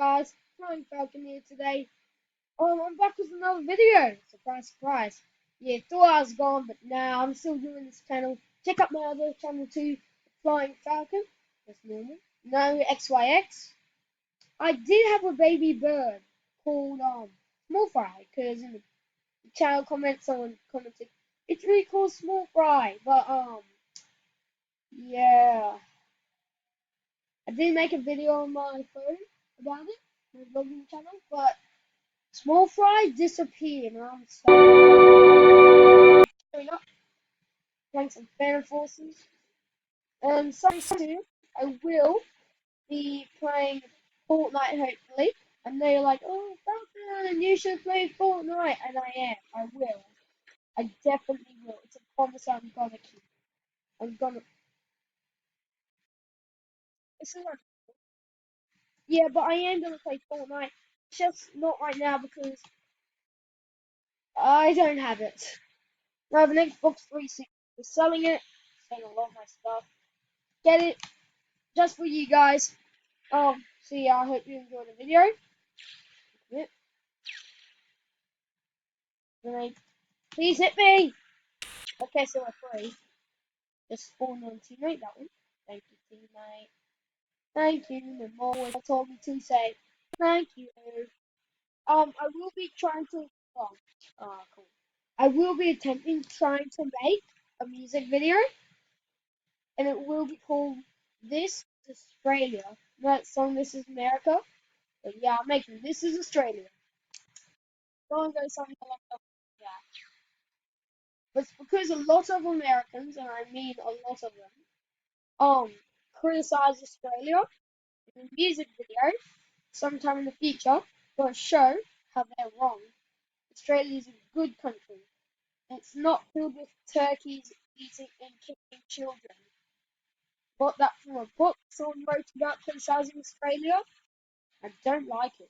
guys? Flying Falcon here today. I'm back with another video. Surprise, surprise. Yeah, thought I was gone, but now I'm still doing this channel. Check out my other channel too, Flying Falcon. That's normal. No XYX. I did have a baby bird called Small Fry, because in the channel comments someone commented it's really called Small Fry, but yeah. I did make a video on my phone about it, my vlogging channel, but Small Fry disappeared, and I'm sorry, not playing some Fan Forces. And soon I will be playing Fortnite, hopefully. And they're like, oh, Falcon, you should play Fortnite. And I am. I will. I definitely will. It's a promise I'm gonna keep. I'm gonna. It's not, yeah, but I am gonna play Fortnite. Just not right now because I don't have it. I have an Xbox 360. We're selling it. Selling a lot of my stuff. Get it just for you guys. So yeah, I hope you enjoyed the video. Yep. Please hit me. Okay, so we're free. Just spawn on teammate, that one. Thank you, teammate. Thank you. The always told me to say thank you. I will be trying to. Cool. I will be attempting trying to make a music video, and it will be called This is Australia. That song, This is America. But yeah, I'm making This is Australia. Don't go something like that. But it's because a lot of Americans, and I mean a lot of them, criticize Australia in a music video sometime in the future to show how they're wrong. Australia is a good country. It's not filled with turkeys eating and killing children. Got that from a book someone wrote about criticizing Australia. I don't like it.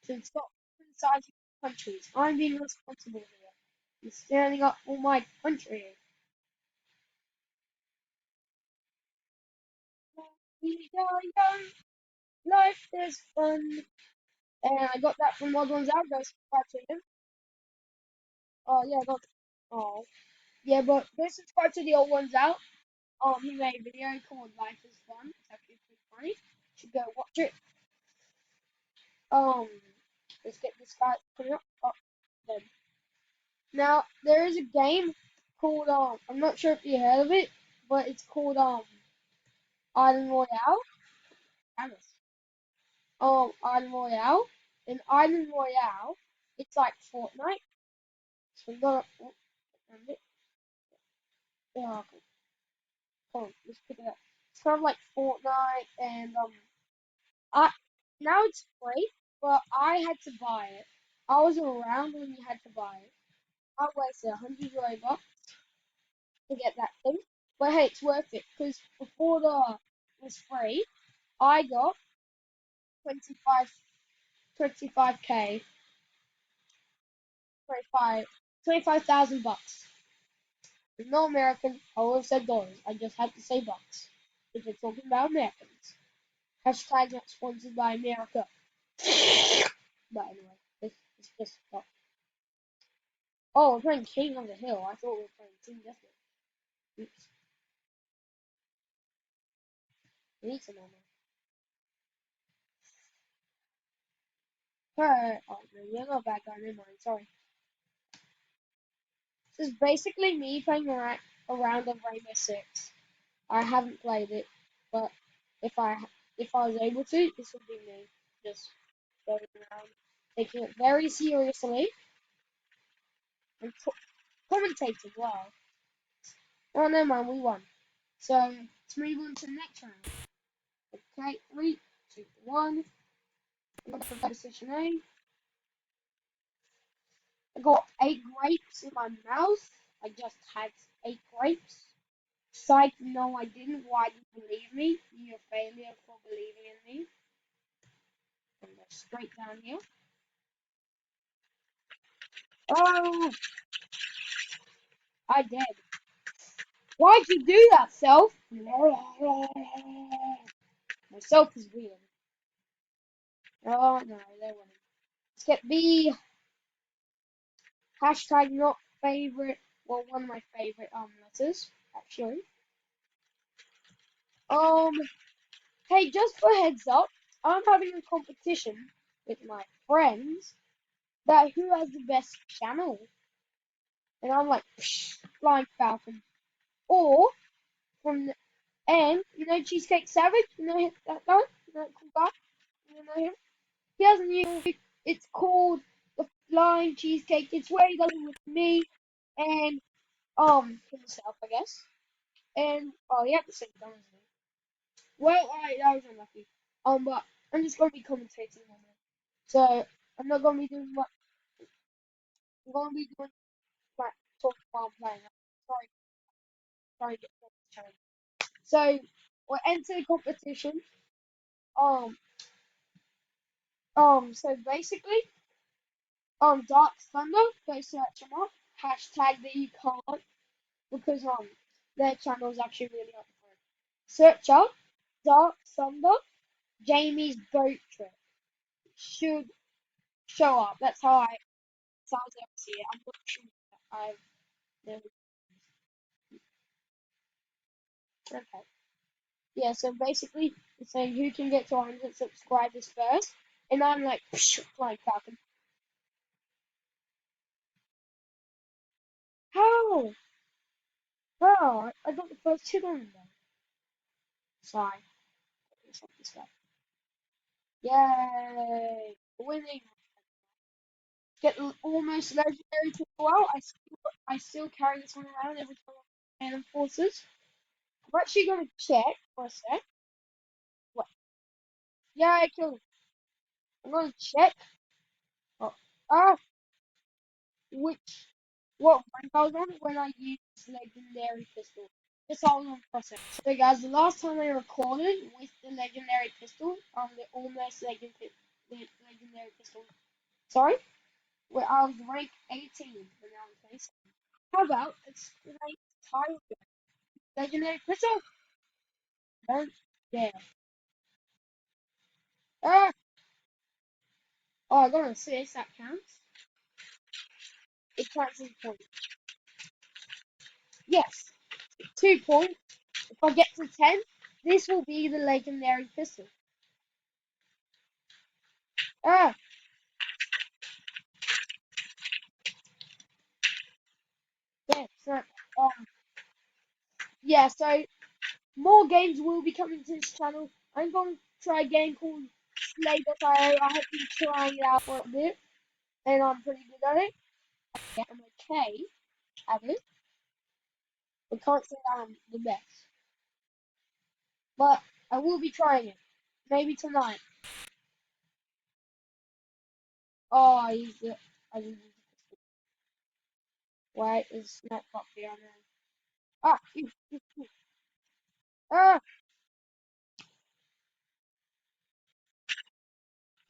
So stop criticizing countries. I'm being responsible here. I'm standing up for my country. We are young, life is fun. And I got that from Mod One's out, guys. Subscribe to him. Oh, yeah, I got. Oh. Yeah, but go subscribe to the old ones out. He made a video called Life is Fun. It's actually pretty funny. You should go watch it. Um, let's get this guy coming up. Oh, then. Now, there is a game called, I'm not sure if you heard of it, but it's called, Island Royale. Alice. Island Royale. In Island Royale, it's like Fortnite. So we got to, yeah, let's pick it up. It's kind of like Fortnite, and I now it's free, but I had to buy it. I was around when you had to buy it. I wasted 100 Robux to get that thing, but hey, it's worth it because before the it was free, I got 25, 25k, 25,000 bucks. I'm not American. I would have said dollars. I just had to say bucks if we're talking about Americans. Hashtag not sponsored by America. But anyway, it's just stuff. Oh, we're playing King of the Hill. I thought we were playing Team Deathmatch. Oops. We need some ammo. Alright. Oh, no, you're not a bad guy. Never mind. Sorry. This is basically me playing a round of Rainbow Six. I haven't played it, but if I was able to, this would be me. Just going around, taking it very seriously, and commentating well. Oh, never mind. We won. So let's move on to the next round. Okay, 3, 2, 1. I'm going for position A. I got 8 grapes in my mouth. I just had 8 grapes. Psych, no, I didn't. Why did you believe me? You're a failure for believing in me. I'm go straight down here. Oh, I did. Why'd you do that, Self? Myself is weird. Oh no, they wouldn't. Let's get B. Hashtag not favorite. Well, one of my favorite letters actually. Um. Hey, just for a heads up, I'm having a competition with my friends that who has the best channel, and I'm like Flying Falcon. Or from the end, you know Cheesecake Savage, you know that guy, you know that cool guy, you know him. He has a new. It's called the Flying Cheesecake. It's where he does it with me and himself, I guess. And oh, he had the same gun as me. Well, I was unlucky. But I'm just gonna be commentating on it. So I'm not gonna be doing what I'm gonna be doing like talking while I'm playing. Sorry, sorry, get off the channel. So we'll enter the competition. Um, so basically, Dark Thunder, go search them up. Hashtag that you can't because their channel is actually really up for it. Search up Dark Thunder, Jamie's boat trip. Should show up. That's how I ever see it. I'm not sure that I've never. Okay. Yeah, so basically, it's saying who can get to 100 subscribers first, and I'm like, flying falcon. How? How? I got the first hit on them. Sorry. Let's not this guy. Yay! Winning. Get almost legendary to go out. I still carry this one around every time I'm in forces. I'm actually gonna check for a sec. What? Yeah, I killed him. I'm gonna check. Oh, ah, which what rank I was on when I used legendary pistol. Just hold on for a second. So guys, the last time I recorded with the legendary pistol, the almost legendary pistol. Sorry, where I was rank 18, but now I'm 27. How about it's rank title legendary pistol? Don't dare. Ah! Oh, I got an assist. That counts. It counts as a point. Yes, 2 points. If I get to 10, this will be the legendary pistol. Ah, yeah. So, yeah. So more games will be coming to this channel. I'm going to try a game called Slay.io. I have been trying it out for a bit, and I'm pretty good at it. Yeah, I'm okay at it. I can't say I'm the best, but I will be trying it. Maybe tonight. Oh, I used it. I didn't use it. Wait, it's not properly on there. Ah, ah,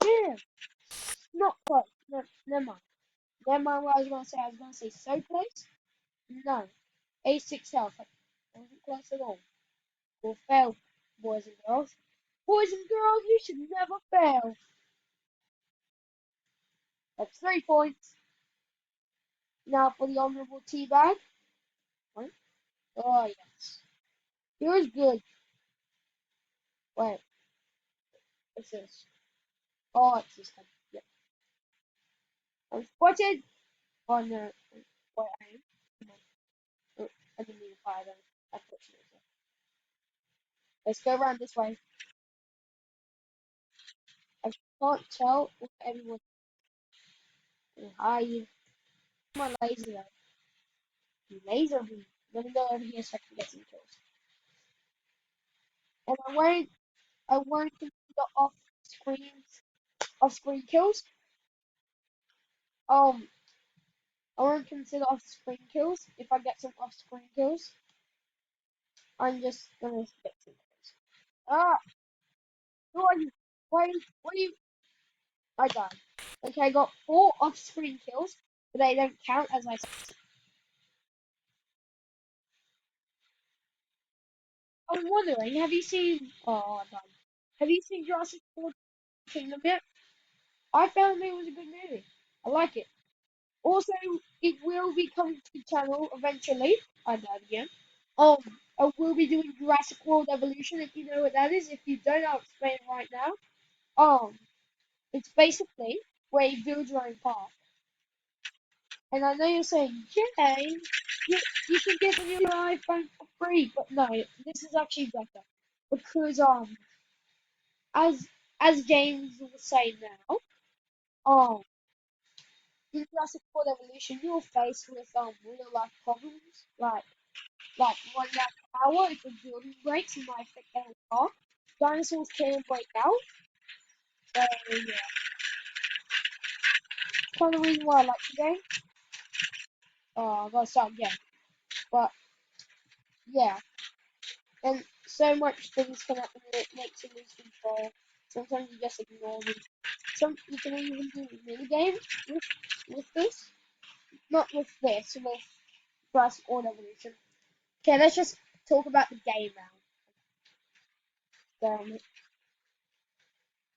yeah. Not close. No, never mind. Never mind what I was going to say. I was going to say so close. No. A6 health. I wasn't close at all. Will fail, boys and girls. Boys and girls, you should never fail. That's 3 points. Now for the honourable teabag. Right? Oh, yes. Here's good. Wait, what's this? Oh, it's this one. Yep. I'm spotted. Oh, no. Wait, I am. Come on. Oh, I didn't need to fire them. Unfortunately. Let's go around this way. I can't tell what everyone can hide. My laser though. Laser beam. Let me go over here so I can get some kills. And I won't consider off screen kills. Um I won't consider off screen kills. If I get some off screen kills, I'm just gonna get some kills. Ah, who are you? What are you? I died. Okay, I got 4 off-screen kills, but they don't count as I. I'm wondering, have you seen? Oh, I died. Have you seen Jurassic World Kingdom yet? I found it was a good movie. I like it. Also, it will be coming to the channel eventually. I died again. I will be doing Jurassic World Evolution if you know what that is. If you don't, I'll explain it right now. It's basically where you build your own park. And I know you're saying, James, you can get the new iPhone for free, but no, this is actually better because as as James was saying now, um, in Jurassic World Evolution, you're faced with real life problems like running out of power if the building breaks, it might affect their car. Dinosaurs can break out, so yeah, kind of reason why I like the game. I gotta start again, but yeah. And so much things can happen that it makes you lose control. Sometimes you just ignore them. Some you can even do mini games with this. Not with this, with Jurassic World Evolution. Okay, let's just talk about the game now.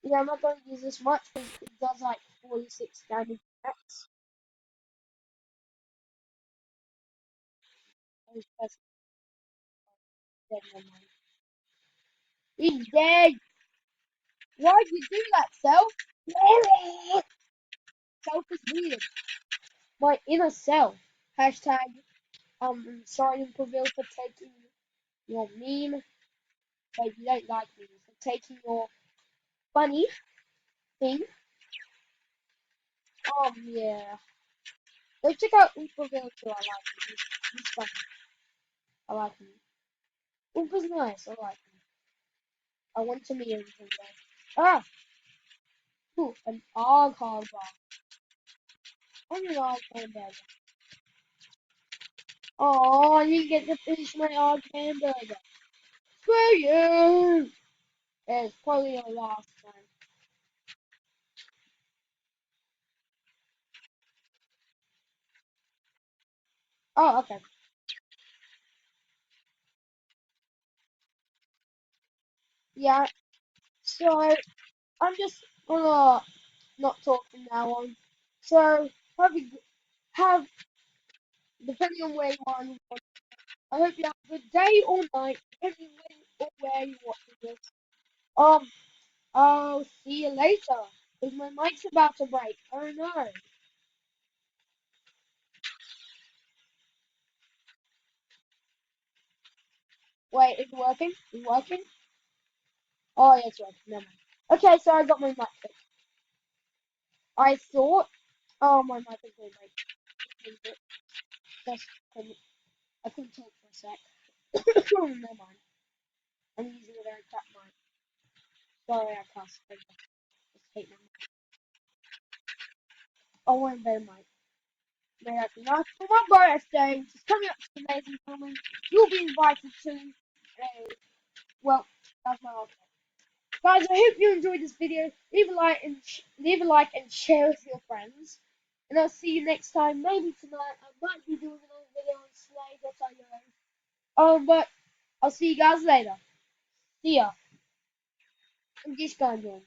Yeah, I'm not going to use this much because it does like 46 damage max. I was just dead, never mind. He's dead! Why'd you do that, Self? Self is weird. My inner self. Hashtag sorry Uncle Bill for taking your meme. Wait, you don't like me for taking your funny thing. Yeah. Go check out Uncle Bill too. I like him. He's funny. I like him. Uncle's nice. I like him. I want to meet him someday. Ah, cool. An Arg Hog bar. I'm an Arg hamburger. Oh, I didn't get to finish my Arg hamburger. Screw you! It's probably your last time. Oh, okay. Yeah. So I'm just gonna not talk from now on. So have depending on where you are in the world, I hope you have a good day or night, depending when or where you're watching this. Um, I'll see you later. Because my mic's about to break. Oh no. Wait, it's working? It's working? Oh yeah, it's working. Never mind. Okay, so I got my mic fixed. I thought my mic was gonna break. Just couldn't I couldn't talk for a sec. Never mind. I'm using a very crap mic. Sorry I cussed. I just hate my mic. I want a better mic. Maybe I can ask for my birthday, which is coming up to amazing filming. You'll be invited to well, that's my last one. Guys, I hope you enjoyed this video. Leave a like and share with your friends. And I'll see you next time. Maybe tonight. I might be doing another video on Slay.io. But I'll see you guys later. See ya. I'm just going to